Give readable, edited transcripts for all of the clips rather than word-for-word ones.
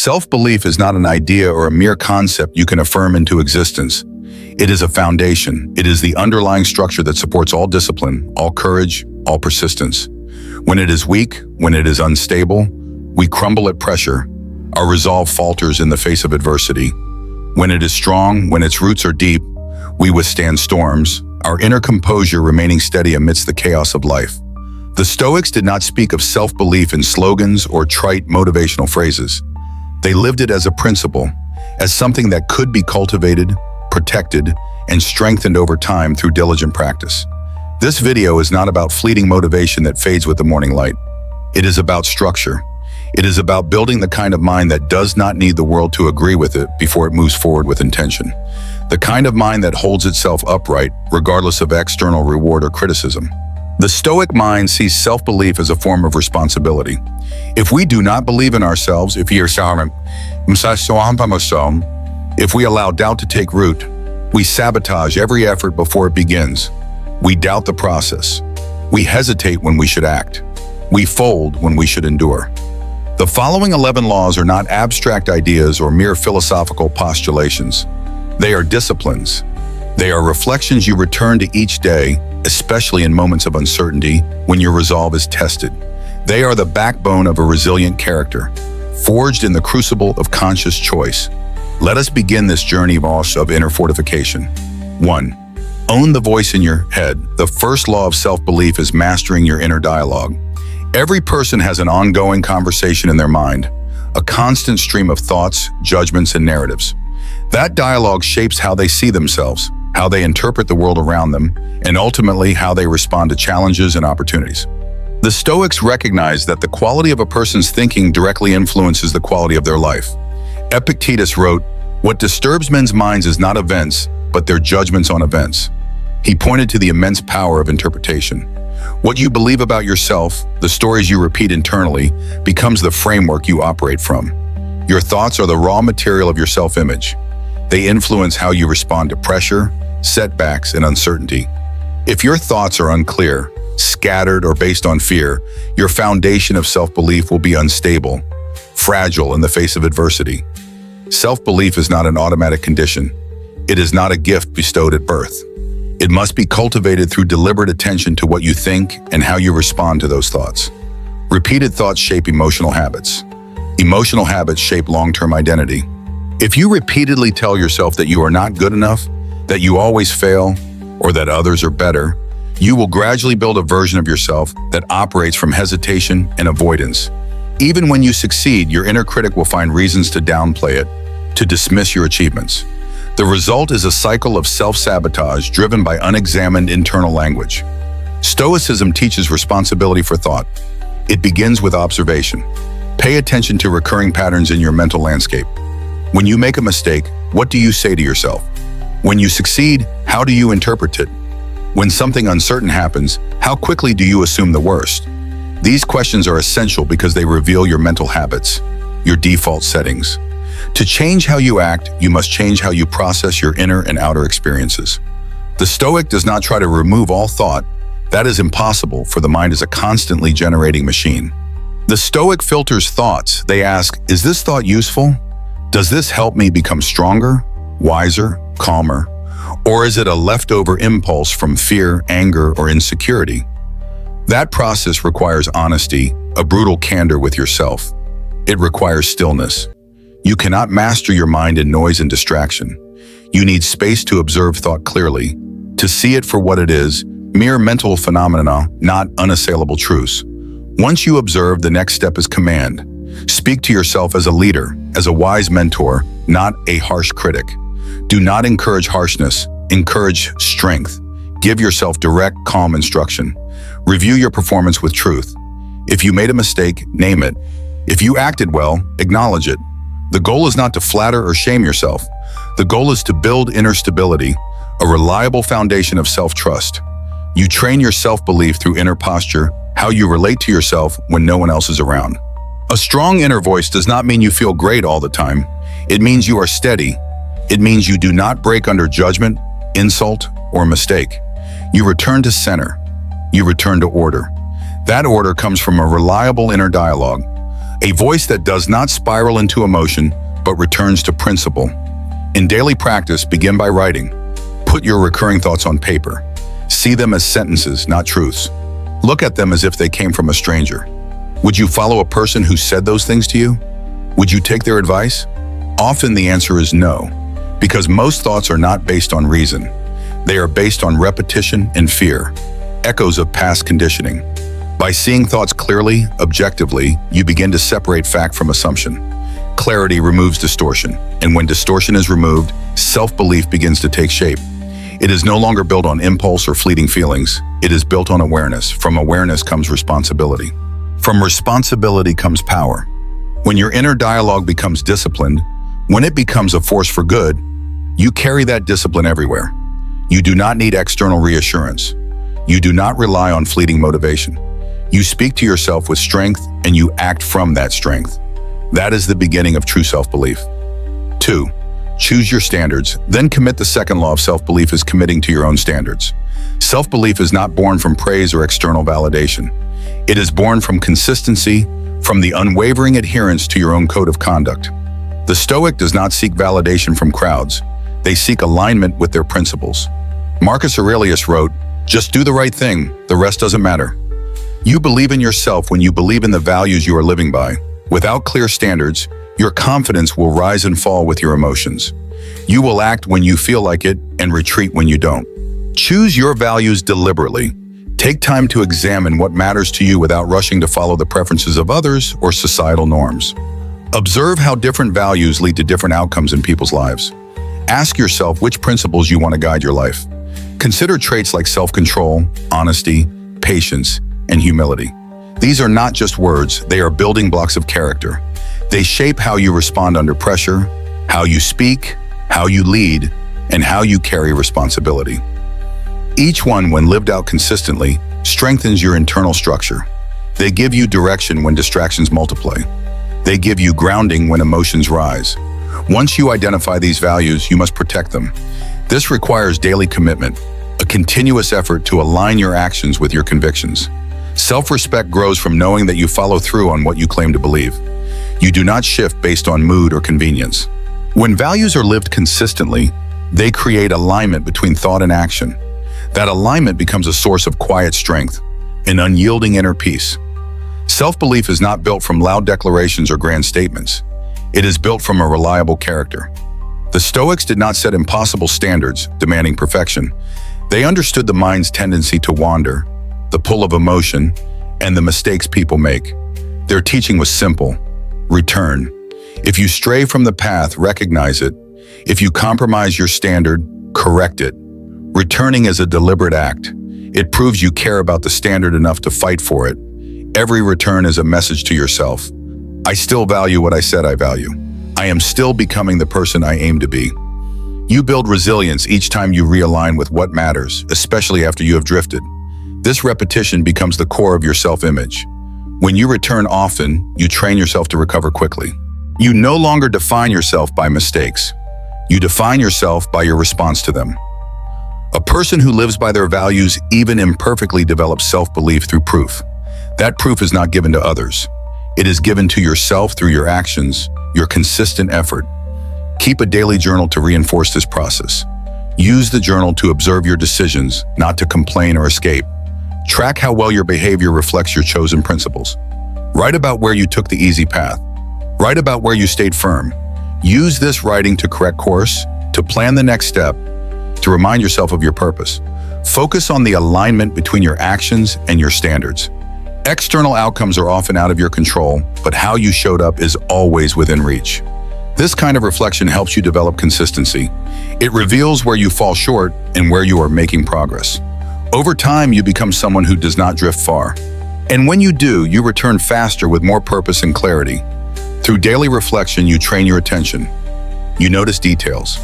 Self-belief is not an idea or a mere concept you can affirm into existence. It is a foundation. It is the underlying structure that supports all discipline, all courage, all persistence. When it is weak, when it is unstable, we crumble at pressure. Our resolve falters in the face of adversity. When it is strong, when its roots are deep, we withstand storms, our inner composure remaining steady amidst the chaos of life. The Stoics did not speak of self-belief in slogans or trite motivational phrases. They lived it as a principle, as something that could be cultivated, protected, and strengthened over time through diligent practice. This video is not about fleeting motivation that fades with the morning light. It is about structure. It is about building the kind of mind that does not need the world to agree with it before it moves forward with intention. The kind of mind that holds itself upright, regardless of external reward or criticism. The Stoic mind sees self-belief as a form of responsibility. If we do not believe in ourselves, if we allow doubt to take root, we sabotage every effort before it begins. We doubt the process. We hesitate when we should act. We fold when we should endure. The following 11 laws are not abstract ideas or mere philosophical postulations. They are disciplines. They are reflections you return to each day, especially in moments of uncertainty when your resolve is tested. They are the backbone of a resilient character, forged in the crucible of conscious choice. Let us begin this journey of inner fortification. 1. Own the voice in your head. The first law of self-belief is mastering your inner dialogue. Every person has an ongoing conversation in their mind, a constant stream of thoughts, judgments, and narratives. That dialogue shapes how they see themselves, how they interpret the world around them, and ultimately how they respond to challenges and opportunities. The Stoics recognize that the quality of a person's thinking directly influences the quality of their life. Epictetus wrote, "What disturbs men's minds is not events, but their judgments on events." He pointed to the immense power of interpretation. What you believe about yourself, the stories you repeat internally, becomes the framework you operate from. Your thoughts are the raw material of your self-image. They influence how you respond to pressure, setbacks, and uncertainty. If your thoughts are unclear, scattered, or based on fear, your foundation of self-belief will be unstable, fragile in the face of adversity. Self-belief is not an automatic condition. It is not a gift bestowed at birth. It must be cultivated through deliberate attention to what you think and how you respond to those thoughts. Repeated thoughts shape emotional habits. Emotional habits shape long-term identity. If you repeatedly tell yourself that you are not good enough, that you always fail, or that others are better, you will gradually build a version of yourself that operates from hesitation and avoidance. Even when you succeed, your inner critic will find reasons to downplay it, to dismiss your achievements. The result is a cycle of self-sabotage driven by unexamined internal language. Stoicism teaches responsibility for thought. It begins with observation. Pay attention to recurring patterns in your mental landscape. When you make a mistake, what do you say to yourself? When you succeed, how do you interpret it? When something uncertain happens, how quickly do you assume the worst? These questions are essential because they reveal your mental habits, your default settings. To change how you act, you must change how you process your inner and outer experiences. The Stoic does not try to remove all thought. That is impossible, for the mind is a constantly generating machine. The Stoic filters thoughts. They ask, is this thought useful? Does this help me become stronger, wiser, calmer? Or is it a leftover impulse from fear, anger, or insecurity? That process requires honesty, a brutal candor with yourself. It requires stillness. You cannot master your mind in noise and distraction. You need space to observe thought clearly, to see it for what it is, mere mental phenomena, not unassailable truths. Once you observe, the next step is command. Speak to yourself as a leader, as a wise mentor, not a harsh critic. Do not encourage harshness, encourage strength. Give yourself direct, calm instruction. Review your performance with truth. If you made a mistake, name it. If you acted well, acknowledge it. The goal is not to flatter or shame yourself. The goal is to build inner stability, a reliable foundation of self-trust. You train your self-belief through inner posture, how you relate to yourself when no one else is around. A strong inner voice does not mean you feel great all the time. It means you are steady. It means you do not break under judgment, insult, or mistake. You return to center. You return to order. That order comes from a reliable inner dialogue, A voice that does not spiral into emotion, but returns to principle. In daily practice, begin by writing. Put your recurring thoughts on paper. See them as sentences, not truths. Look at them as if they came from a stranger. Would you follow a person who said those things to you? Would you take their advice? Often the answer is no, because most thoughts are not based on reason. They are based on repetition and fear, echoes of past conditioning. By seeing thoughts clearly, objectively, you begin to separate fact from assumption. Clarity removes distortion, and when distortion is removed, self-belief begins to take shape. It is no longer built on impulse or fleeting feelings. It is built on awareness. From awareness comes responsibility. From responsibility comes power. When your inner dialogue becomes disciplined, when it becomes a force for good, you carry that discipline everywhere. You do not need external reassurance. You do not rely on fleeting motivation. You speak to yourself with strength and you act from that strength. That is the beginning of true self-belief. 2. Choose your standards, then commit. The second law of self-belief is committing to your own standards. Self-belief is not born from praise or external validation. It is born from consistency, from the unwavering adherence to your own code of conduct. The Stoic does not seek validation from crowds. They seek alignment with their principles. Marcus Aurelius wrote, "Just do the right thing, the rest doesn't matter." You believe in yourself when you believe in the values you are living by. Without clear standards, your confidence will rise and fall with your emotions. You will act when you feel like it and retreat when you don't. Choose your values deliberately. Take time to examine what matters to you without rushing to follow the preferences of others or societal norms. Observe how different values lead to different outcomes in people's lives. Ask yourself which principles you want to guide your life. Consider traits like self-control, honesty, patience, and humility. These are not just words, they are building blocks of character. They shape how you respond under pressure, how you speak, how you lead, and how you carry responsibility. Each one, when lived out consistently, strengthens your internal structure. They give you direction when distractions multiply. They give you grounding when emotions rise. Once you identify these values, you must protect them. This requires daily commitment, a continuous effort to align your actions with your convictions. Self-respect grows from knowing that you follow through on what you claim to believe. You do not shift based on mood or convenience. When values are lived consistently, they create alignment between thought and action. That alignment becomes a source of quiet strength, an unyielding inner peace. Self-belief is not built from loud declarations or grand statements. It is built from a reliable character. The Stoics did not set impossible standards, demanding perfection. They understood the mind's tendency to wander, the pull of emotion, and the mistakes people make. Their teaching was simple: return. If you stray from the path, recognize it. If you compromise your standard, correct it. Returning is a deliberate act. It proves you care about the standard enough to fight for it. Every return is a message to yourself. I still value what I said I value. I am still becoming the person I aim to be. You build resilience each time you realign with what matters, especially after you have drifted. This repetition becomes the core of your self-image. When you return often, you train yourself to recover quickly. You no longer define yourself by mistakes. You define yourself by your response to them. A person who lives by their values, even imperfectly, develops self-belief through proof. That proof is not given to others. It is given to yourself through your actions, your consistent effort. Keep a daily journal to reinforce this process. Use the journal to observe your decisions, not to complain or escape. Track how well your behavior reflects your chosen principles. Write about where you took the easy path. Write about where you stayed firm. Use this writing to correct course, to plan the next step, to remind yourself of your purpose. Focus on the alignment between your actions and your standards. External outcomes are often out of your control, but how you showed up is always within reach. This kind of reflection helps you develop consistency. It reveals where you fall short and where you are making progress. Over time, you become someone who does not drift far. And when you do, you return faster with more purpose and clarity. Through daily reflection, you train your attention. You notice details.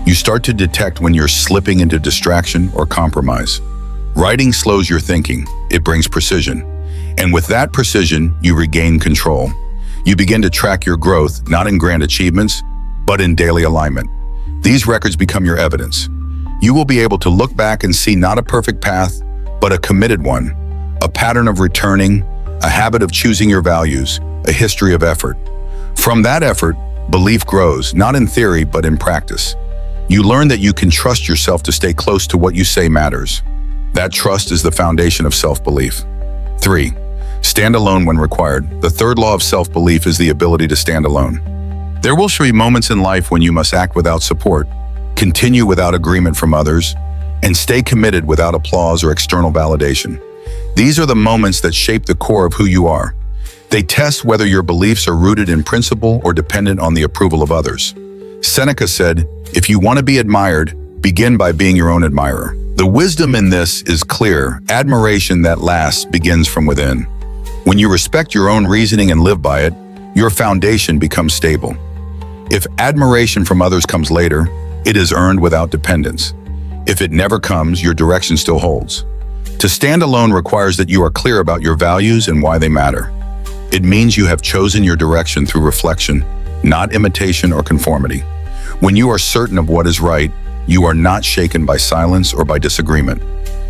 You start to detect when you're slipping into distraction or compromise. Writing slows your thinking. It brings precision. And with that precision, you regain control. You begin to track your growth, not in grand achievements, but in daily alignment. These records become your evidence. You will be able to look back and see not a perfect path, but a committed one, a pattern of returning, a habit of choosing your values, a history of effort. From that effort, belief grows, not in theory, but in practice. You learn that you can trust yourself to stay close to what you say matters. That trust is the foundation of self-belief. 3. Stand alone when required. The third law of self-belief is the ability to stand alone. There will be moments in life when you must act without support, continue without agreement from others, and stay committed without applause or external validation. These are the moments that shape the core of who you are. They test whether your beliefs are rooted in principle or dependent on the approval of others. Seneca said, "If you want to be admired, begin by being your own admirer." The wisdom in this is clear. Admiration that lasts begins from within. When you respect your own reasoning and live by it, your foundation becomes stable. If admiration from others comes later, it is earned without dependence. If it never comes, your direction still holds. To stand alone requires that you are clear about your values and why they matter. It means you have chosen your direction through reflection, not imitation or conformity. When you are certain of what is right, you are not shaken by silence or by disagreement.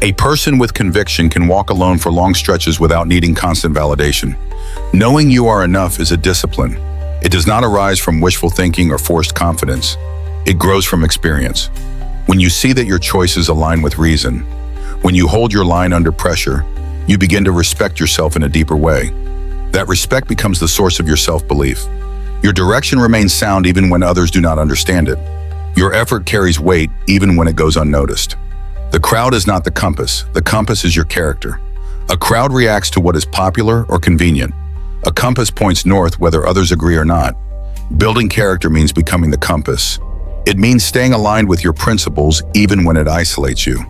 A person with conviction can walk alone for long stretches without needing constant validation. Knowing you are enough is a discipline. It does not arise from wishful thinking or forced confidence. It grows from experience. When you see that your choices align with reason, when you hold your line under pressure, you begin to respect yourself in a deeper way. That respect becomes the source of your self-belief. Your direction remains sound even when others do not understand it. Your effort carries weight even when it goes unnoticed. The crowd is not the compass is your character. A crowd reacts to what is popular or convenient. A compass points north whether others agree or not. Building character means becoming the compass. It means staying aligned with your principles even when it isolates you.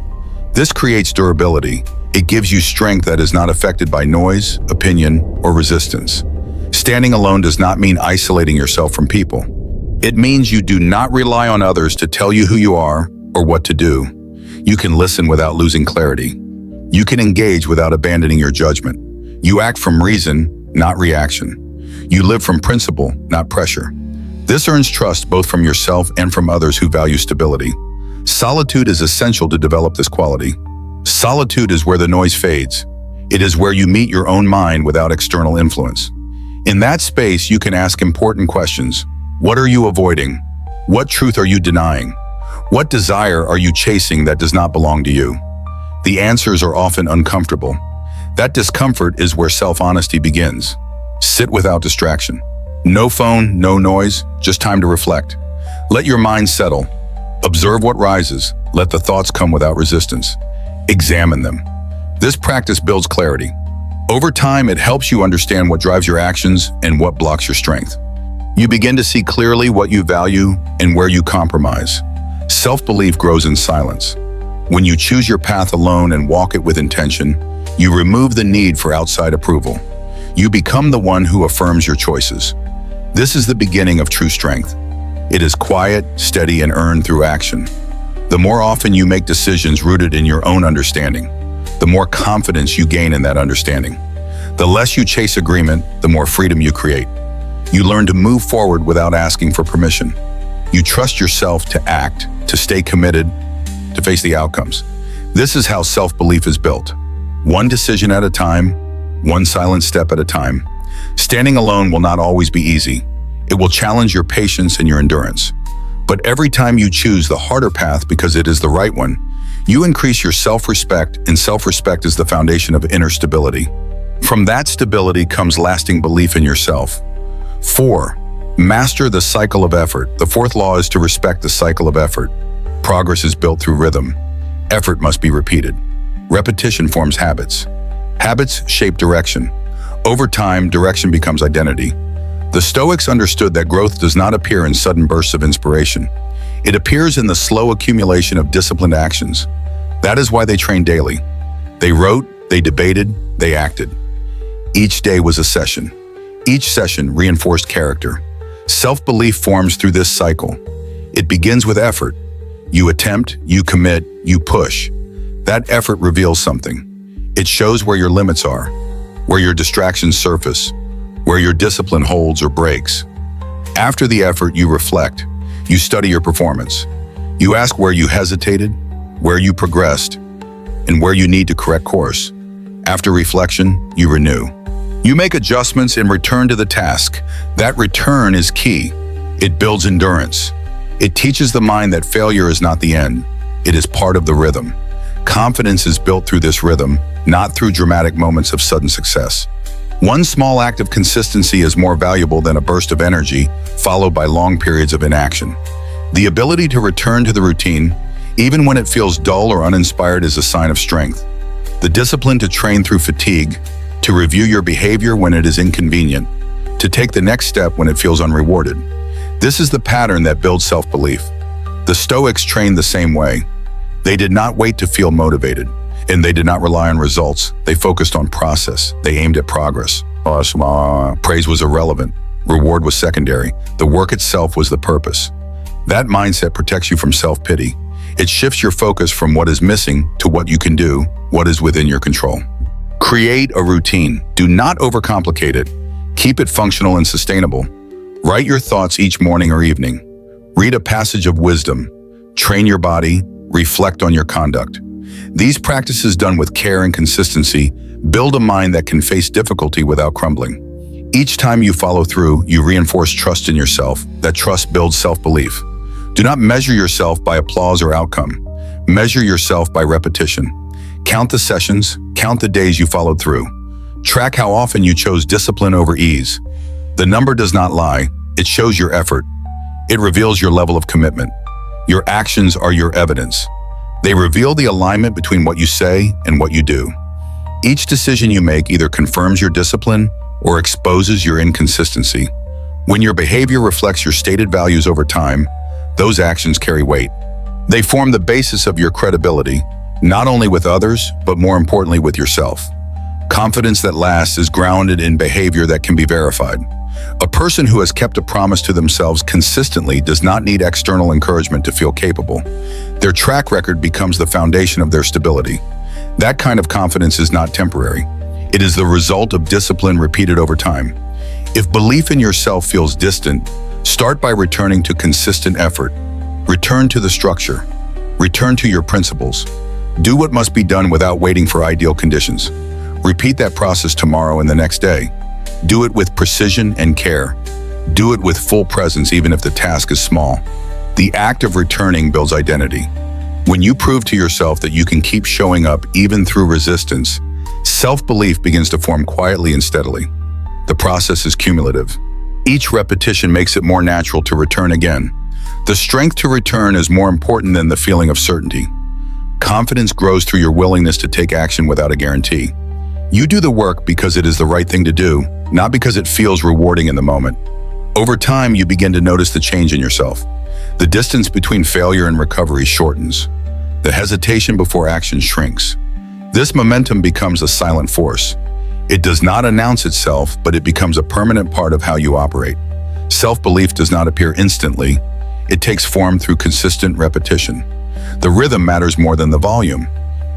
This creates durability. It gives you strength that is not affected by noise, opinion, or resistance. Standing alone does not mean isolating yourself from people. It means you do not rely on others to tell you who you are or what to do. You can listen without losing clarity. You can engage without abandoning your judgment. You act from reason, not reaction. You live from principle, not pressure. This earns trust both from yourself and from others who value stability. Solitude is essential to develop this quality. Solitude is where the noise fades. It is where you meet your own mind without external influence. In that space, you can ask important questions. What are you avoiding? What truth are you denying? What desire are you chasing that does not belong to you? The answers are often uncomfortable. That discomfort is where self-honesty begins. Sit without distraction. No phone, no noise, just time to reflect. Let your mind settle. Observe what rises. Let the thoughts come without resistance. Examine them. This practice builds clarity. Over time, it helps you understand what drives your actions and what blocks your strength. You begin to see clearly what you value and where you compromise. Self-belief grows in silence. When you choose your path alone and walk it with intention, you remove the need for outside approval. You become the one who affirms your choices. This is the beginning of true strength. It is quiet, steady, and earned through action. The more often you make decisions rooted in your own understanding, the more confidence you gain in that understanding. The less you chase agreement, the more freedom you create. You learn to move forward without asking for permission. You trust yourself to act, to stay committed, to face the outcomes. This is how self-belief is built. One decision at a time, one silent step at a time. Standing alone will not always be easy. It will challenge your patience and your endurance. But every time you choose the harder path because it is the right one, you increase your self-respect, and self-respect is the foundation of inner stability. From that stability comes lasting belief in yourself. 4. Master the cycle of effort. The fourth law is to respect the cycle of effort. Progress is built through rhythm. Effort must be repeated. Repetition forms habits. Habits shape direction. Over time, direction becomes identity. The Stoics understood that growth does not appear in sudden bursts of inspiration. It appears in the slow accumulation of disciplined actions. That is why they trained daily. They wrote, they debated, they acted. Each day was a session. Each session reinforced character. Self-belief forms through this cycle. It begins with effort. You attempt, you commit, you push. That effort reveals something. It shows where your limits are, where your distractions surface, where your discipline holds or breaks. After the effort, you reflect. You study your performance. You ask where you hesitated, where you progressed, and where you need to correct course. After reflection, you renew. You make adjustments and return to the task. That return is key. It builds endurance. It teaches the mind that failure is not the end. It is part of the rhythm. Confidence is built through this rhythm, not through dramatic moments of sudden success. One small act of consistency is more valuable than a burst of energy, followed by long periods of inaction. The ability to return to the routine, even when it feels dull or uninspired, is a sign of strength. The discipline to train through fatigue, to review your behavior when it is inconvenient, to take the next step when it feels unrewarded. This is the pattern that builds self-belief. The Stoics trained the same way. They did not wait to feel motivated, and they did not rely on results. They focused on process. They aimed at progress. Praise was irrelevant. Reward was secondary. The work itself was the purpose. That mindset protects you from self-pity. It shifts your focus from what is missing to what you can do, what is within your control. Create a routine. Do not overcomplicate it. Keep it functional and sustainable. Write your thoughts each morning or evening. Read a passage of wisdom. Train your body. Reflect on your conduct. These practices, done with care and consistency, build a mind that can face difficulty without crumbling. Each time you follow through, you reinforce trust in yourself. That trust builds self-belief. Do not measure yourself by applause or outcome. Measure yourself by repetition. Count the sessions, count the days you followed through. Track how often you chose discipline over ease. The number does not lie. It shows your effort. It reveals your level of commitment. Your actions are your evidence. They reveal the alignment between what you say and what you do. Each decision you make either confirms your discipline or exposes your inconsistency. When your behavior reflects your stated values over time, those actions carry weight. They form the basis of your credibility, not only with others, but more importantly with yourself. Confidence that lasts is grounded in behavior that can be verified. A person who has kept a promise to themselves consistently does not need external encouragement to feel capable. Their track record becomes the foundation of their stability. That kind of confidence is not temporary. It is the result of discipline repeated over time. If belief in yourself feels distant, start by returning to consistent effort. Return to the structure. Return to your principles. Do what must be done without waiting for ideal conditions. Repeat that process tomorrow and the next day. Do it with precision and care. Do it with full presence even if the task is small. The act of returning builds identity. When you prove to yourself that you can keep showing up even through resistance, self-belief begins to form quietly and steadily. The process is cumulative. Each repetition makes it more natural to return again. The strength to return is more important than the feeling of certainty. Confidence grows through your willingness to take action without a guarantee. You do the work because it is the right thing to do, not because it feels rewarding in the moment. Over time, you begin to notice the change in yourself. The distance between failure and recovery shortens. The hesitation before action shrinks. This momentum becomes a silent force. It does not announce itself, but it becomes a permanent part of how you operate. Self-belief does not appear instantly. It takes form through consistent repetition. The rhythm matters more than the volume.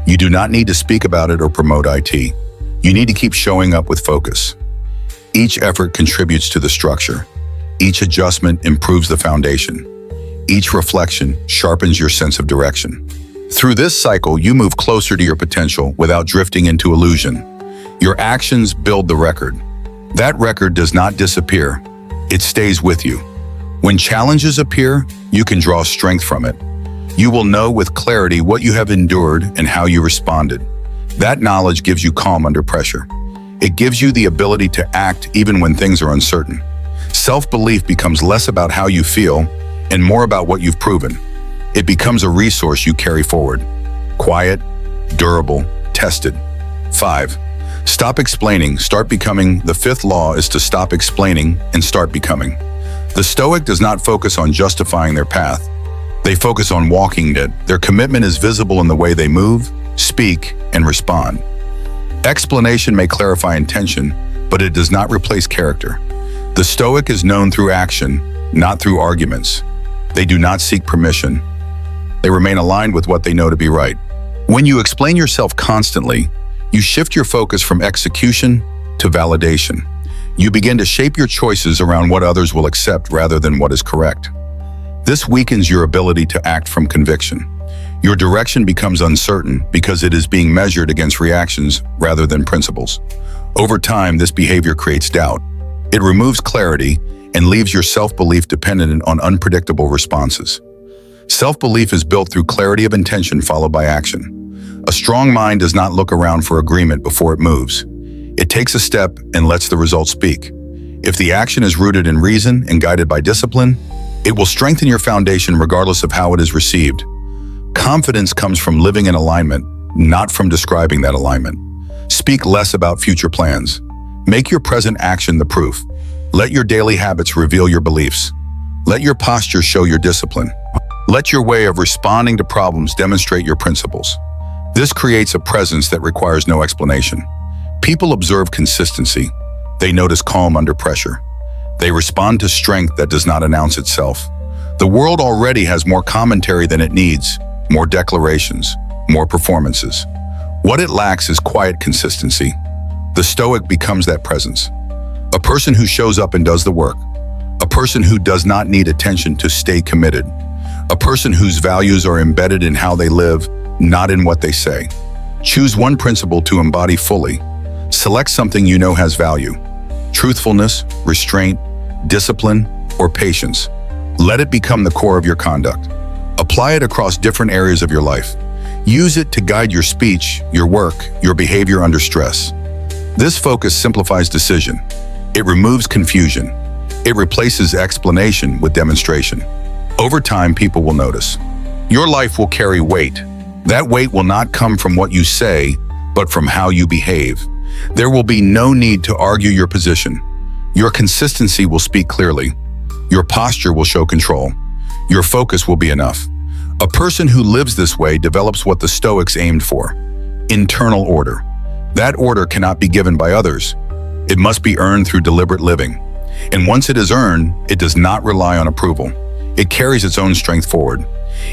You do not need to speak about it or promote it. You need to keep showing up with focus. Each effort contributes to the structure. Each adjustment improves the foundation. Each reflection sharpens your sense of direction. Through this cycle, you move closer to your potential without drifting into illusion. Your actions build the record. That record does not disappear. It stays with you. When challenges appear, you can draw strength from it. You will know with clarity what you have endured and how you responded. That knowledge gives you calm under pressure. It gives you the ability to act even when things are uncertain. Self-belief becomes less about how you feel and more about what you've proven. It becomes a resource you carry forward. Quiet, durable, tested. 5. Stop explaining, start becoming. The fifth law is to stop explaining and start becoming. The Stoic does not focus on justifying their path. They focus on walking it. Their commitment is visible in the way they move, speak, and respond. Explanation may clarify intention, but it does not replace character. The Stoic is known through action, not through arguments. They do not seek permission. They remain aligned with what they know to be right. When you explain yourself constantly, you shift your focus from execution to validation. You begin to shape your choices around what others will accept rather than what is correct. This weakens your ability to act from conviction. Your direction becomes uncertain because it is being measured against reactions rather than principles. Over time, this behavior creates doubt. It removes clarity and leaves your self-belief dependent on unpredictable responses. Self-belief is built through clarity of intention followed by action. A strong mind does not look around for agreement before it moves. It takes a step and lets the results speak. If the action is rooted in reason and guided by discipline, it will strengthen your foundation regardless of how it is received. Confidence comes from living in alignment, not from describing that alignment. Speak less about future plans. Make your present action the proof. Let your daily habits reveal your beliefs. Let your posture show your discipline. Let your way of responding to problems demonstrate your principles. This creates a presence that requires no explanation. People observe consistency. They notice calm under pressure. They respond to strength that does not announce itself. The world already has more commentary than it needs, more declarations, more performances. What it lacks is quiet consistency. The Stoic becomes that presence. A person who shows up and does the work. A person who does not need attention to stay committed. A person whose values are embedded in how they live, not in what they say. Choose one principle to embody fully. Select something you know has value. Truthfulness, restraint, discipline, or patience. Let it become the core of your conduct. Apply it across different areas of your life. Use it to guide your speech, your work, your behavior under stress. This focus simplifies decision. It removes confusion. It replaces explanation with demonstration. Over time, people will notice. Your life will carry weight. That weight will not come from what you say, but from how you behave. There will be no need to argue your position. Your consistency will speak clearly. Your posture will show control. Your focus will be enough. A person who lives this way develops what the Stoics aimed for: internal order. That order cannot be given by others. It must be earned through deliberate living. And once it is earned, it does not rely on approval. It carries its own strength forward.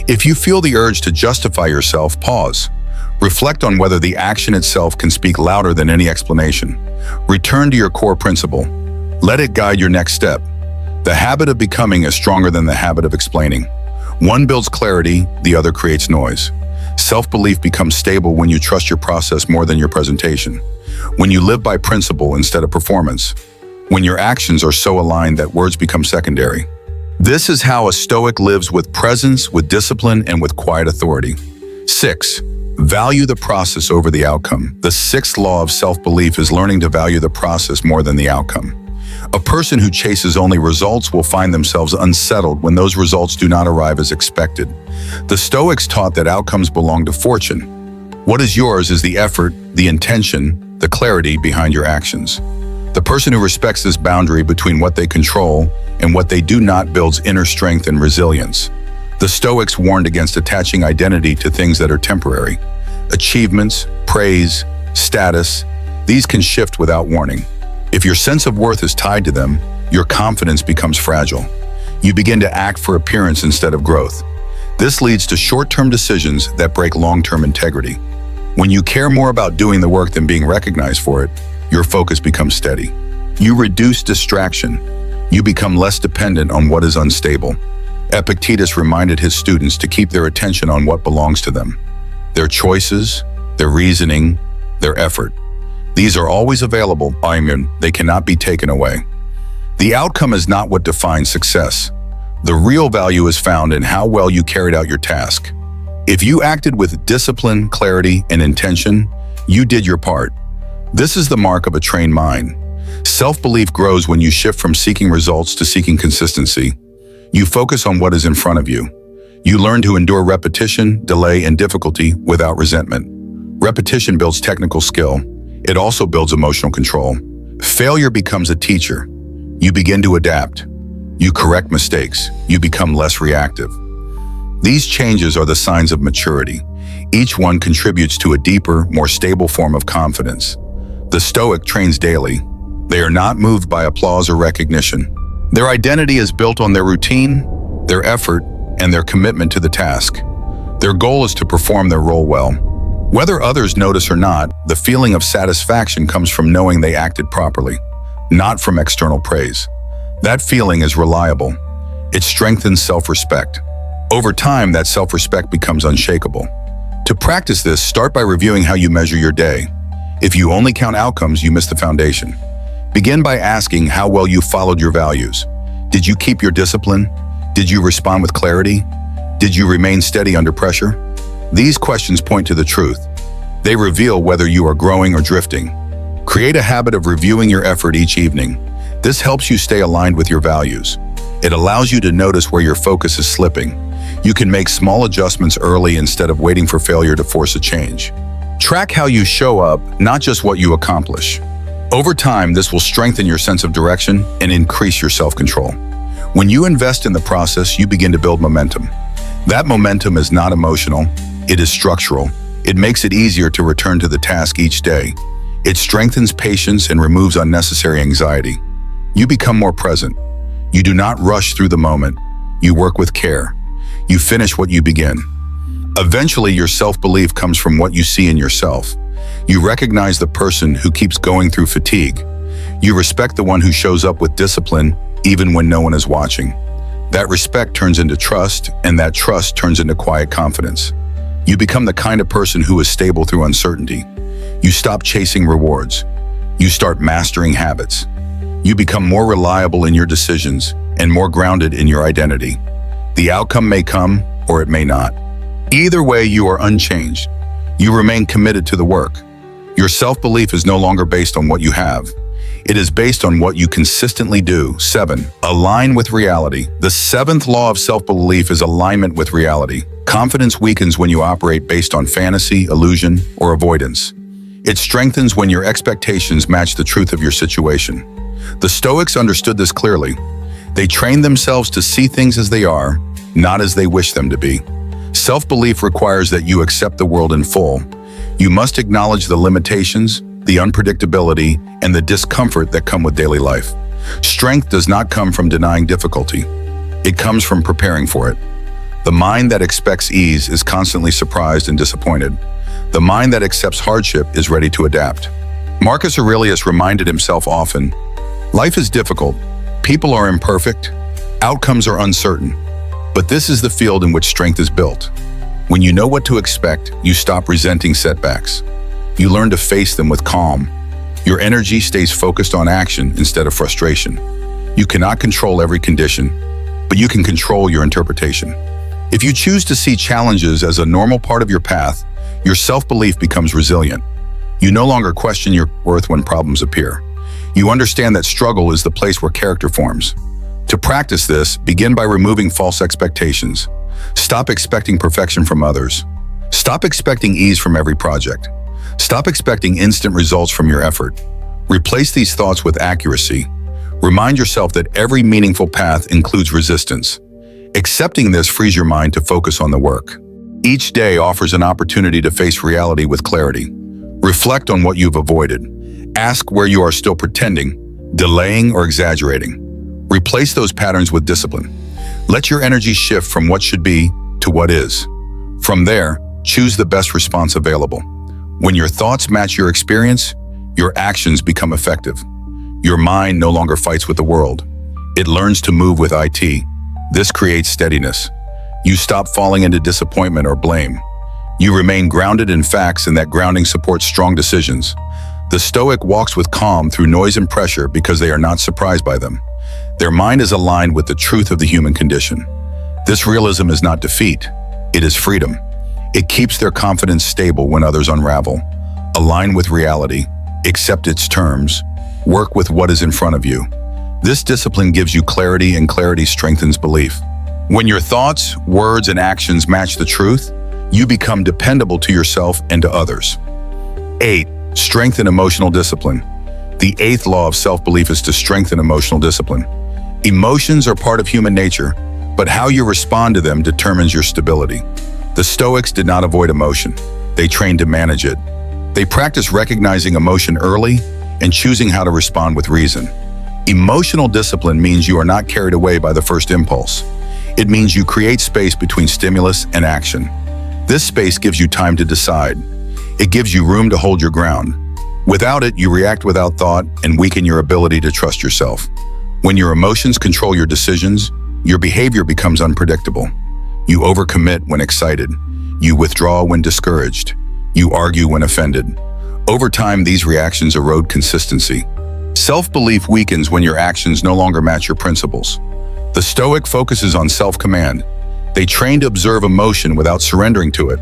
If you feel the urge to justify yourself, pause. Reflect on whether the action itself can speak louder than any explanation. Return to your core principle. Let it guide your next step. The habit of becoming is stronger than the habit of explaining. One builds clarity, the other creates noise. Self-belief becomes stable when you trust your process more than your presentation. When you live by principle instead of performance. When your actions are so aligned that words become secondary. This is how a Stoic lives with presence, with discipline, and with quiet authority. 6. Value the process over the outcome. The sixth law of self-belief is learning to value the process more than the outcome. A person who chases only results will find themselves unsettled when those results do not arrive as expected. The Stoics taught that outcomes belong to fortune. What is yours is the effort, the intention, the clarity behind your actions. The person who respects this boundary between what they control and what they do not builds inner strength and resilience. The Stoics warned against attaching identity to things that are temporary. Achievements, praise, status, these can shift without warning. If your sense of worth is tied to them, your confidence becomes fragile. You begin to act for appearance instead of growth. This leads to short-term decisions that break long-term integrity. When you care more about doing the work than being recognized for it, your focus becomes steady. You reduce distraction. You become less dependent on what is unstable. Epictetus reminded his students to keep their attention on what belongs to them. Their choices, their reasoning, their effort. These are always available, they cannot be taken away. The outcome is not what defines success. The real value is found in how well you carried out your task. If you acted with discipline, clarity, and intention, you did your part. This is the mark of a trained mind. Self-belief grows when you shift from seeking results to seeking consistency. You focus on what is in front of you. You learn to endure repetition, delay, and difficulty without resentment. Repetition builds technical skill. It also builds emotional control. Failure becomes a teacher. You begin to adapt. You correct mistakes. You become less reactive. These changes are the signs of maturity. Each one contributes to a deeper, more stable form of confidence. The Stoic trains daily. They are not moved by applause or recognition. Their identity is built on their routine, their effort, and their commitment to the task. Their goal is to perform their role well. Whether others notice or not, the feeling of satisfaction comes from knowing they acted properly, not from external praise. That feeling is reliable. It strengthens self-respect. Over time, that self-respect becomes unshakable. To practice this, start by reviewing how you measure your day. If you only count outcomes, you miss the foundation. Begin by asking how well you followed your values. Did you keep your discipline? Did you respond with clarity? Did you remain steady under pressure? These questions point to the truth. They reveal whether you are growing or drifting. Create a habit of reviewing your effort each evening. This helps you stay aligned with your values. It allows you to notice where your focus is slipping. You can make small adjustments early instead of waiting for failure to force a change. Track how you show up, not just what you accomplish. Over time, this will strengthen your sense of direction and increase your self-control. When you invest in the process, you begin to build momentum. That momentum is not emotional, it is structural. It makes it easier to return to the task each day. It strengthens patience and removes unnecessary anxiety. You become more present. You do not rush through the moment. You work with care. You finish what you begin. Eventually, your self-belief comes from what you see in yourself. You recognize the person who keeps going through fatigue. You respect the one who shows up with discipline even when no one is watching. That respect turns into trust, and that trust turns into quiet confidence. You become the kind of person who is stable through uncertainty. You stop chasing rewards. You start mastering habits. You become more reliable in your decisions and more grounded in your identity. The outcome may come or it may not. Either way, you are unchanged. You remain committed to the work. Your self-belief is no longer based on what you have. It is based on what you consistently do. 7. Align with reality. The seventh law of self-belief is alignment with reality. Confidence weakens when you operate based on fantasy, illusion, or avoidance. It strengthens when your expectations match the truth of your situation. The Stoics understood this clearly. They trained themselves to see things as they are, not as they wish them to be. Self-belief requires that you accept the world in full. You must acknowledge the limitations, the unpredictability, and the discomfort that come with daily life. Strength does not come from denying difficulty. It comes from preparing for it. The mind that expects ease is constantly surprised and disappointed. The mind that accepts hardship is ready to adapt. Marcus Aurelius reminded himself often, life is difficult, people are imperfect, outcomes are uncertain. But this is the field in which strength is built. When you know what to expect, you stop resenting setbacks. You learn to face them with calm. Your energy stays focused on action instead of frustration. You cannot control every condition, but you can control your interpretation. If you choose to see challenges as a normal part of your path, your self-belief becomes resilient. You no longer question your worth when problems appear. You understand that struggle is the place where character forms. To practice this, begin by removing false expectations. Stop expecting perfection from others. Stop expecting ease from every project. Stop expecting instant results from your effort. Replace these thoughts with accuracy. Remind yourself that every meaningful path includes resistance. Accepting this frees your mind to focus on the work. Each day offers an opportunity to face reality with clarity. Reflect on what you've avoided. Ask where you are still pretending, delaying, or exaggerating. Replace those patterns with discipline. Let your energy shift from what should be to what is. From there, choose the best response available. When your thoughts match your experience, your actions become effective. Your mind no longer fights with the world. It learns to move with it. This creates steadiness. You stop falling into disappointment or blame. You remain grounded in facts, and that grounding supports strong decisions. The Stoic walks with calm through noise and pressure because they are not surprised by them. Their mind is aligned with the truth of the human condition. This realism is not defeat, it is freedom. It keeps their confidence stable when others unravel. Align with reality, accept its terms, work with what is in front of you. This discipline gives you clarity, and clarity strengthens belief. When your thoughts, words, and actions match the truth, you become dependable to yourself and to others. 8. Strengthen emotional discipline. The 8th law of self-belief is to strengthen emotional discipline. Emotions are part of human nature, but how you respond to them determines your stability. The Stoics did not avoid emotion. They trained to manage it. They practiced recognizing emotion early and choosing how to respond with reason. Emotional discipline means you are not carried away by the first impulse. It means you create space between stimulus and action. This space gives you time to decide. It gives you room to hold your ground. Without it, you react without thought and weaken your ability to trust yourself. When your emotions control your decisions, your behavior becomes unpredictable. You overcommit when excited. You withdraw when discouraged. You argue when offended. Over time, these reactions erode consistency. Self-belief weakens when your actions no longer match your principles. The Stoic focuses on self-command. They train to observe emotion without surrendering to it.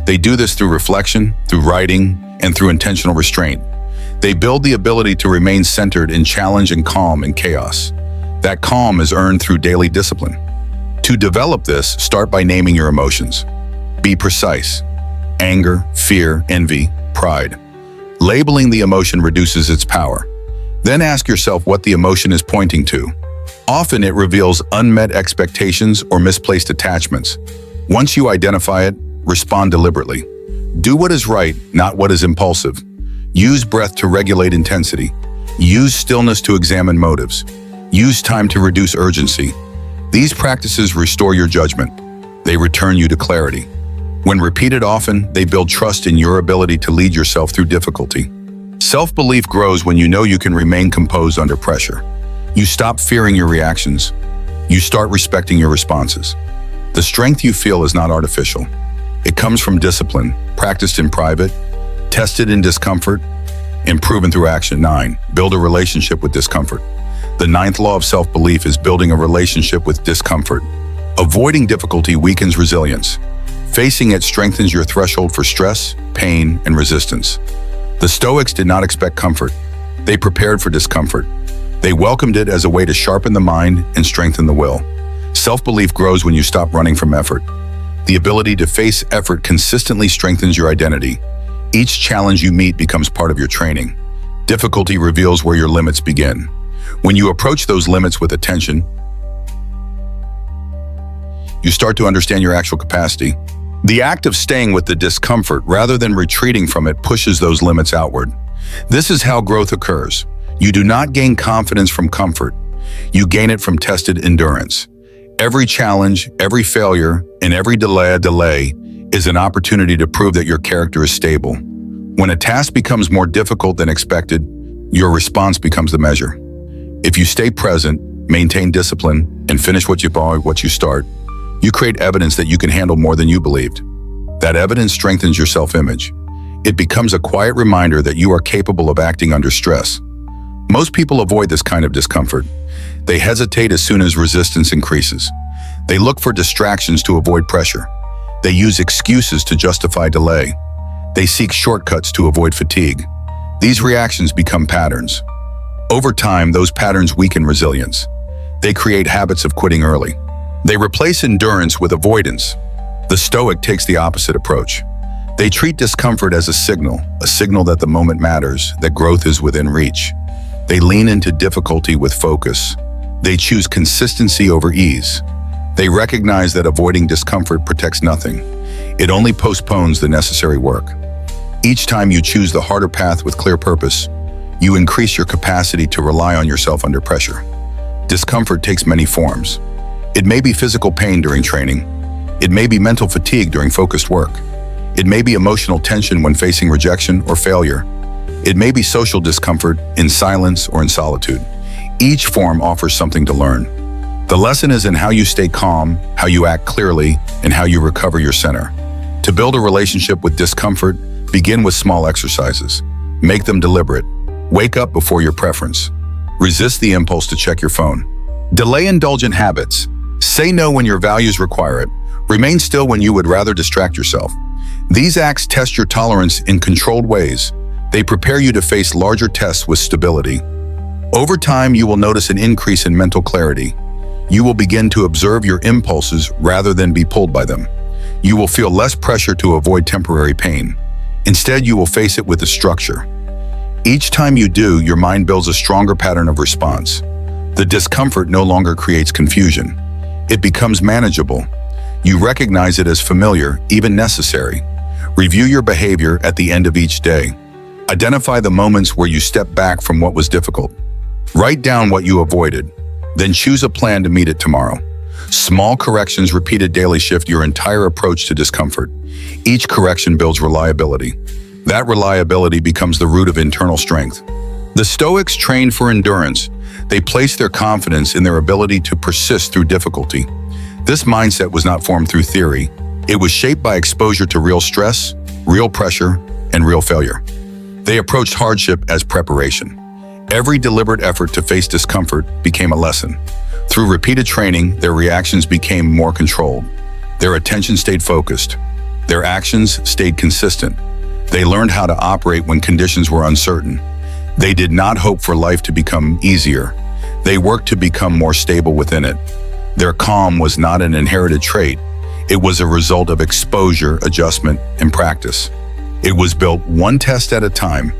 They do this through reflection, through writing, and through intentional restraint. They build the ability to remain centered in challenge and calm in chaos. That calm is earned through daily discipline. To develop this, start by naming your emotions. Be precise. Anger, fear, envy, pride. Labeling the emotion reduces its power. Then ask yourself what the emotion is pointing to. Often it reveals unmet expectations or misplaced attachments. Once you identify it, respond deliberately. Do what is right, not what is impulsive. Use breath to regulate intensity. Use stillness to examine motives. Use time to reduce urgency. These practices restore your judgment. They return you to clarity. When repeated often, they build trust in your ability to lead yourself through difficulty. Self-belief grows when you know you can remain composed under pressure. You stop fearing your reactions. You start respecting your responses. The strength you feel is not artificial. It comes from discipline, practiced in private, tested in discomfort, and proven through action. 9. Build a relationship with discomfort. The 9th law of self-belief is building a relationship with discomfort. Avoiding difficulty weakens resilience. Facing it strengthens your threshold for stress, pain, and resistance. The Stoics did not expect comfort. They prepared for discomfort. They welcomed it as a way to sharpen the mind and strengthen the will. Self-belief grows when you stop running from effort. The ability to face effort consistently strengthens your identity. Each challenge you meet becomes part of your training. Difficulty reveals where your limits begin. When you approach those limits with attention, you start to understand your actual capacity. The act of staying with the discomfort rather than retreating from it pushes those limits outward. This is how growth occurs. You do not gain confidence from comfort. You gain it from tested endurance. Every challenge, every failure, and every delay is an opportunity to prove that your character is stable. When a task becomes more difficult than expected, your response becomes the measure. If you stay present, maintain discipline, and finish what you start, you create evidence that you can handle more than you believed. That evidence strengthens your self-image. It becomes a quiet reminder that you are capable of acting under stress. Most people avoid this kind of discomfort. They hesitate as soon as resistance increases. They look for distractions to avoid pressure. They use excuses to justify delay. They seek shortcuts to avoid fatigue. These reactions become patterns. Over time, those patterns weaken resilience. They create habits of quitting early. They replace endurance with avoidance. The Stoic takes the opposite approach. They treat discomfort as a signal that the moment matters, that growth is within reach. They lean into difficulty with focus. They choose consistency over ease. They recognize that avoiding discomfort protects nothing. It only postpones the necessary work. Each time you choose the harder path with clear purpose, you increase your capacity to rely on yourself under pressure. Discomfort takes many forms. It may be physical pain during training. It may be mental fatigue during focused work. It may be emotional tension when facing rejection or failure. It may be social discomfort in silence or in solitude. Each form offers something to learn. The lesson is in how you stay calm, how you act clearly, and how you recover your center. To build a relationship with discomfort, begin with small exercises. Make them deliberate. Wake up before your preference. Resist the impulse to check your phone. Delay indulgent habits. Say no when your values require it. Remain still when you would rather distract yourself. These acts test your tolerance in controlled ways. They prepare you to face larger tests with stability. Over time, you will notice an increase in mental clarity. You will begin to observe your impulses rather than be pulled by them. You will feel less pressure to avoid temporary pain. Instead, you will face it with a structure. Each time you do, your mind builds a stronger pattern of response. The discomfort no longer creates confusion. It becomes manageable. You recognize it as familiar, even necessary. Review your behavior at the end of each day. Identify the moments where you step back from what was difficult. Write down what you avoided, then choose a plan to meet it tomorrow. Small corrections repeated daily shift your entire approach to discomfort. Each correction builds reliability. That reliability becomes the root of internal strength. The Stoics trained for endurance. They placed their confidence in their ability to persist through difficulty. This mindset was not formed through theory. It was shaped by exposure to real stress, real pressure, and real failure. They approached hardship as preparation. Every deliberate effort to face discomfort became a lesson. Through repeated training, their reactions became more controlled. Their attention stayed focused. Their actions stayed consistent. They learned how to operate when conditions were uncertain. They did not hope for life to become easier. They worked to become more stable within it. Their calm was not an inherited trait. It was a result of exposure, adjustment, and practice. It was built one test at a time.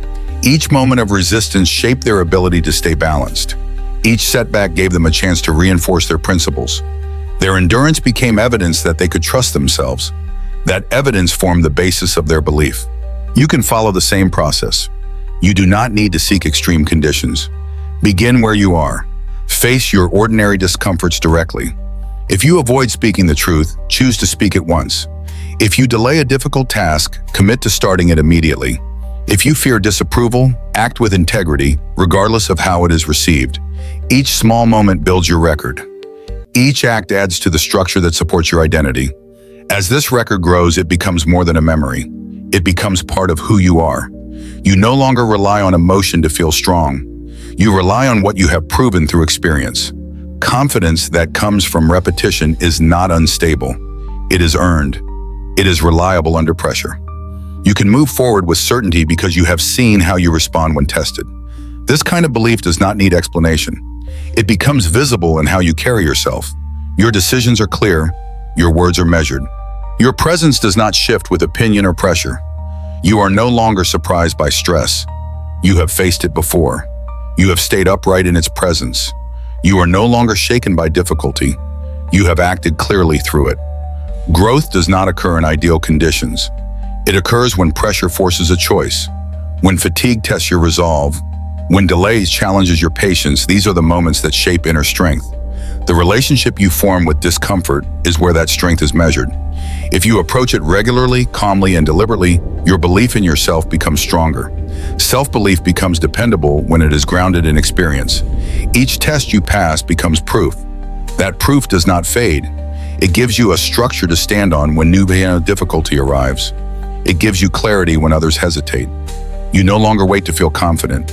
Each moment of resistance shaped their ability to stay balanced. Each setback gave them a chance to reinforce their principles. Their endurance became evidence that they could trust themselves. That evidence formed the basis of their belief. You can follow the same process. You do not need to seek extreme conditions. Begin where you are. Face your ordinary discomforts directly. If you avoid speaking the truth, choose to speak it once. If you delay a difficult task, commit to starting it immediately. If you fear disapproval, act with integrity, regardless of how it is received. Each small moment builds your record. Each act adds to the structure that supports your identity. As this record grows, it becomes more than a memory. It becomes part of who you are. You no longer rely on emotion to feel strong. You rely on what you have proven through experience. Confidence that comes from repetition is not unstable. It is earned. It is reliable under pressure. You can move forward with certainty because you have seen how you respond when tested. This kind of belief does not need explanation. It becomes visible in how you carry yourself. Your decisions are clear. Your words are measured. Your presence does not shift with opinion or pressure. You are no longer surprised by stress. You have faced it before. You have stayed upright in its presence. You are no longer shaken by difficulty. You have acted clearly through it. Growth does not occur in ideal conditions. It occurs when pressure forces a choice, when fatigue tests your resolve, when delays challenges your patience. These are the moments that shape inner strength. The relationship you form with discomfort is where that strength is measured. If you approach it regularly, calmly, and deliberately, your belief in yourself becomes stronger. Self-belief becomes dependable when it is grounded in experience. Each test you pass becomes proof. That proof does not fade. It gives you a structure to stand on when new difficulty arrives. It gives you clarity when others hesitate. You no longer wait to feel confident.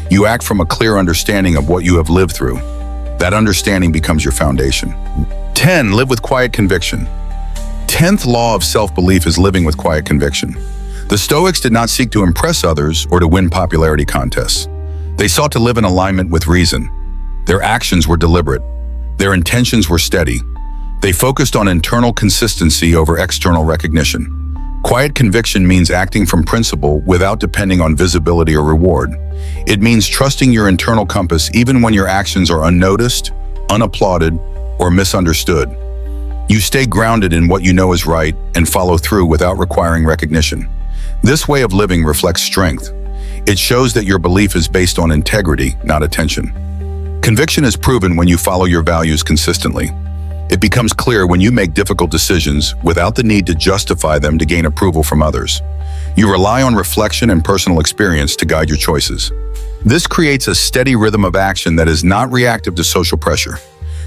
You act from a clear understanding of what you have lived through. That understanding becomes your foundation. 10. Live with quiet conviction. 10th law of self-belief is living with quiet conviction. The Stoics did not seek to impress others or to win popularity contests. They sought to live in alignment with reason. Their actions were deliberate. Their intentions were steady. They focused on internal consistency over external recognition. Quiet conviction means acting from principle without depending on visibility or reward. It means trusting your internal compass even when your actions are unnoticed, unapplauded, or misunderstood. You stay grounded in what you know is right and follow through without requiring recognition. This way of living reflects strength. It shows that your belief is based on integrity, not attention. Conviction is proven when you follow your values consistently. It becomes clear when you make difficult decisions without the need to justify them to gain approval from others. You rely on reflection and personal experience to guide your choices. This creates a steady rhythm of action that is not reactive to social pressure.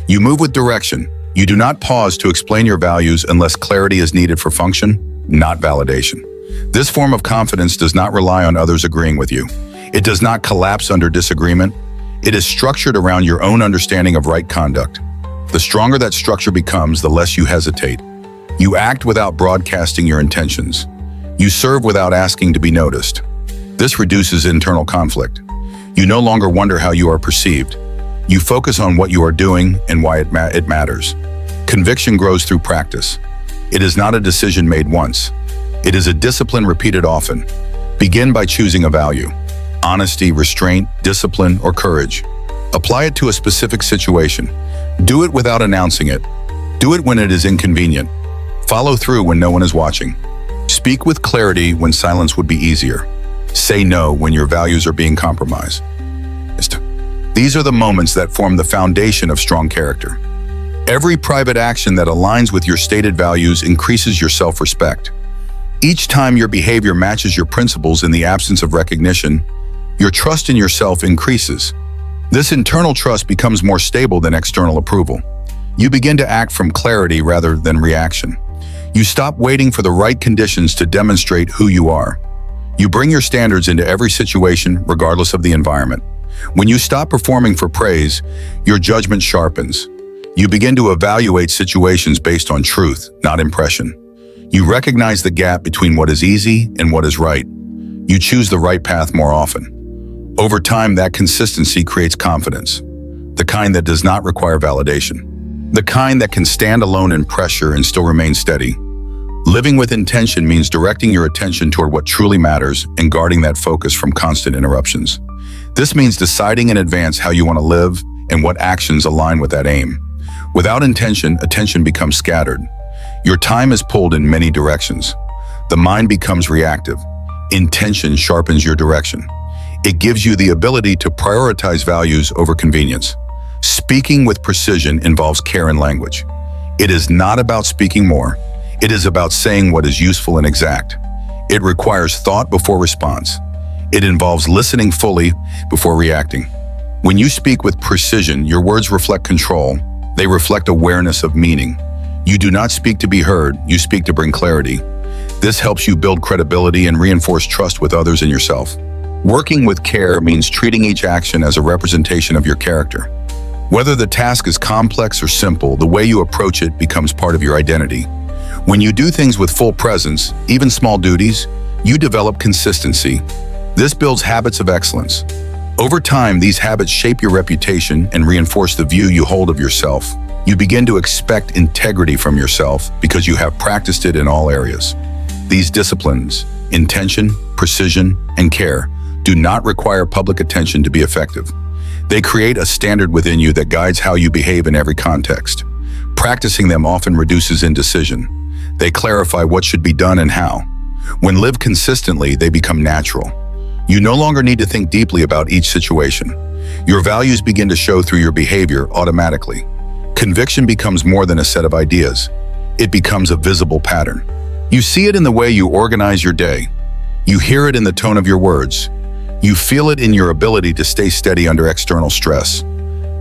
You move with direction. You do not pause to explain your values unless clarity is needed for function, not validation. This form of confidence does not rely on others agreeing with you. It does not collapse under disagreement. It is structured around your own understanding of right conduct. The stronger that structure becomes, the less you hesitate. You act without broadcasting your intentions. You serve without asking to be noticed. This reduces internal conflict. You no longer wonder how you are perceived. You focus on what you are doing and why it matters. Conviction grows through practice. It is not a decision made once. It is a discipline repeated often. Begin by choosing a value: honesty, restraint, discipline, or courage. Apply it to a specific situation. Do it without announcing it. Do it when it is inconvenient. Follow through when no one is watching. Speak with clarity when silence would be easier. Say no when your values are being compromised. These are the moments that form the foundation of strong character. Every private action that aligns with your stated values increases your self-respect. Each time your behavior matches your principles in the absence of recognition, your trust in yourself increases. This internal trust becomes more stable than external approval. You begin to act from clarity rather than reaction. You stop waiting for the right conditions to demonstrate who you are. You bring your standards into every situation, regardless of the environment. When you stop performing for praise, your judgment sharpens. You begin to evaluate situations based on truth, not impression. You recognize the gap between what is easy and what is right. You choose the right path more often. Over time, that consistency creates confidence, the kind that does not require validation, the kind that can stand alone in pressure and still remain steady. Living with intention means directing your attention toward what truly matters and guarding that focus from constant interruptions. This means deciding in advance how you want to live and what actions align with that aim. Without intention, attention becomes scattered. Your time is pulled in many directions. The mind becomes reactive. Intention sharpens your direction. It gives you the ability to prioritize values over convenience. Speaking with precision involves care and language. It is not about speaking more. It is about saying what is useful and exact. It requires thought before response. It involves listening fully before reacting. When you speak with precision, your words reflect control. They reflect awareness of meaning. You do not speak to be heard, you speak to bring clarity. This helps you build credibility and reinforce trust with others and yourself. Working with care means treating each action as a representation of your character. Whether the task is complex or simple, the way you approach it becomes part of your identity. When you do things with full presence, even small duties, you develop consistency. This builds habits of excellence. Over time, these habits shape your reputation and reinforce the view you hold of yourself. You begin to expect integrity from yourself because you have practiced it in all areas. These disciplines, intention, precision, and care, do not require public attention to be effective. They create a standard within you that guides how you behave in every context. Practicing them often reduces indecision. They clarify what should be done and how. When lived consistently, they become natural. You no longer need to think deeply about each situation. Your values begin to show through your behavior automatically. Conviction becomes more than a set of ideas. It becomes a visible pattern. You see it in the way you organize your day. You hear it in the tone of your words. You feel it in your ability to stay steady under external stress.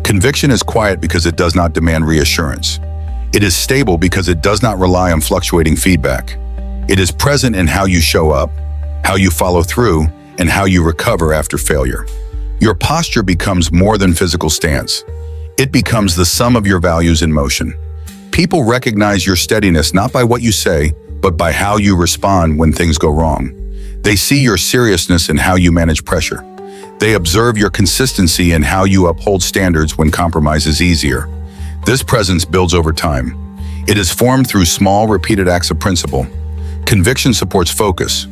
Conviction is quiet because it does not demand reassurance. It is stable because it does not rely on fluctuating feedback. It is present in how you show up, how you follow through, and how you recover after failure. Your posture becomes more than physical stance. It becomes the sum of your values in motion. People recognize your steadiness not by what you say, but by how you respond when things go wrong. They see your seriousness in how you manage pressure. They observe your consistency in how you uphold standards when compromise is easier. This presence builds over time. It is formed through small, repeated acts of principle. Conviction supports focus.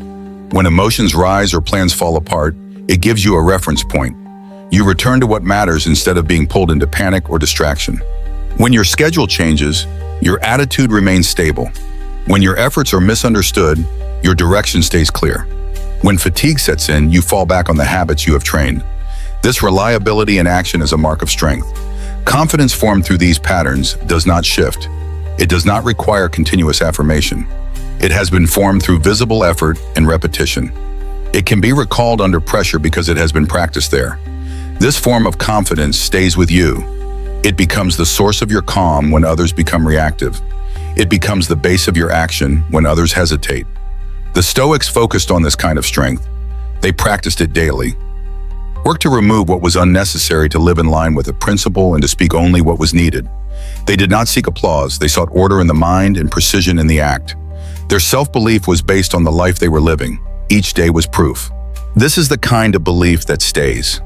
When emotions rise or plans fall apart, it gives you a reference point. You return to what matters instead of being pulled into panic or distraction. When your schedule changes, your attitude remains stable. When your efforts are misunderstood, your direction stays clear. When fatigue sets in, you fall back on the habits you have trained. This reliability in action is a mark of strength. Confidence formed through these patterns does not shift. It does not require continuous affirmation. It has been formed through visible effort and repetition. It can be recalled under pressure because it has been practiced there. This form of confidence stays with you. It becomes the source of your calm when others become reactive. It becomes the base of your action when others hesitate. The Stoics focused on this kind of strength. They practiced it daily. Worked to remove what was unnecessary to live in line with a principle and to speak only what was needed. They did not seek applause. They sought order in the mind and precision in the act. Their self-belief was based on the life they were living. Each day was proof. This is the kind of belief that stays.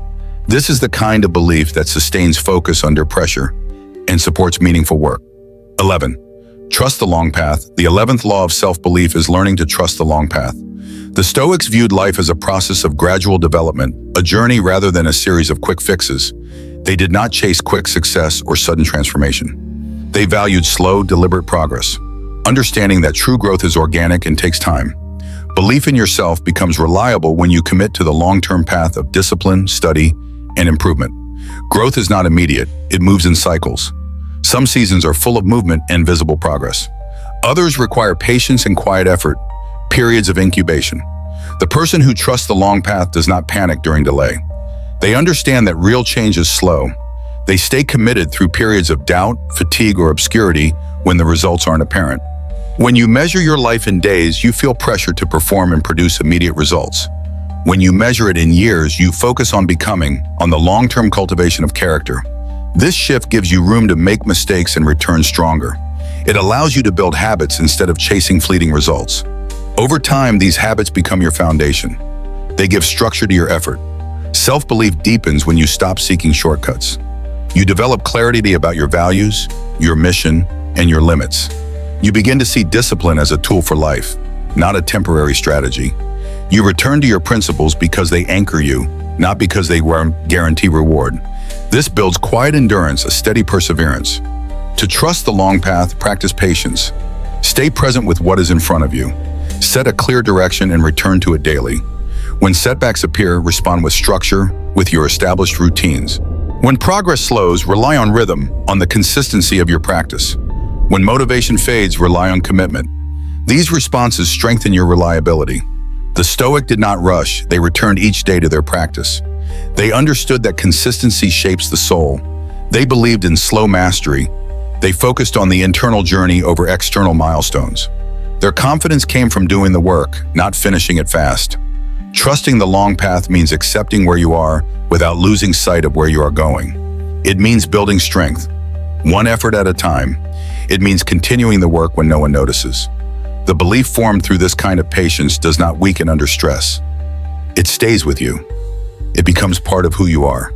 This is the kind of belief that sustains focus under pressure and supports meaningful work. 11. Trust the long path. The 11th law of self-belief is learning to trust the long path. The Stoics viewed life as a process of gradual development, a journey rather than a series of quick fixes. They did not chase quick success or sudden transformation. They valued slow, deliberate progress, understanding that true growth is organic and takes time. Belief in yourself becomes reliable when you commit to the long-term path of discipline, study, and improvement. Growth is not immediate, it moves in cycles. Some seasons are full of movement and visible progress. Others require patience and quiet effort, periods of incubation. The person who trusts the long path does not panic during delay. They understand that real change is slow. They stay committed through periods of doubt, fatigue, or obscurity when the results aren't apparent. When you measure your life in days, you feel pressure to perform and produce immediate results. When you measure it in years, you focus on becoming, on the long-term cultivation of character. This shift gives you room to make mistakes and return stronger. It allows you to build habits instead of chasing fleeting results. Over time, these habits become your foundation. They give structure to your effort. Self-belief deepens when you stop seeking shortcuts. You develop clarity about your values, your mission, and your limits. You begin to see discipline as a tool for life, not a temporary strategy. You return to your principles because they anchor you, not because they guarantee reward. This builds quiet endurance, a steady perseverance. To trust the long path, practice patience. Stay present with what is in front of you. Set a clear direction and return to it daily. When setbacks appear, respond with structure, with your established routines. When progress slows, rely on rhythm, on the consistency of your practice. When motivation fades, rely on commitment. These responses strengthen your reliability. The Stoic did not rush, they returned each day to their practice. They understood that consistency shapes the soul. They believed in slow mastery. They focused on the internal journey over external milestones. Their confidence came from doing the work, not finishing it fast. Trusting the long path means accepting where you are without losing sight of where you are going. It means building strength, one effort at a time. It means continuing the work when no one notices. The belief formed through this kind of patience does not weaken under stress. It stays with you. It becomes part of who you are.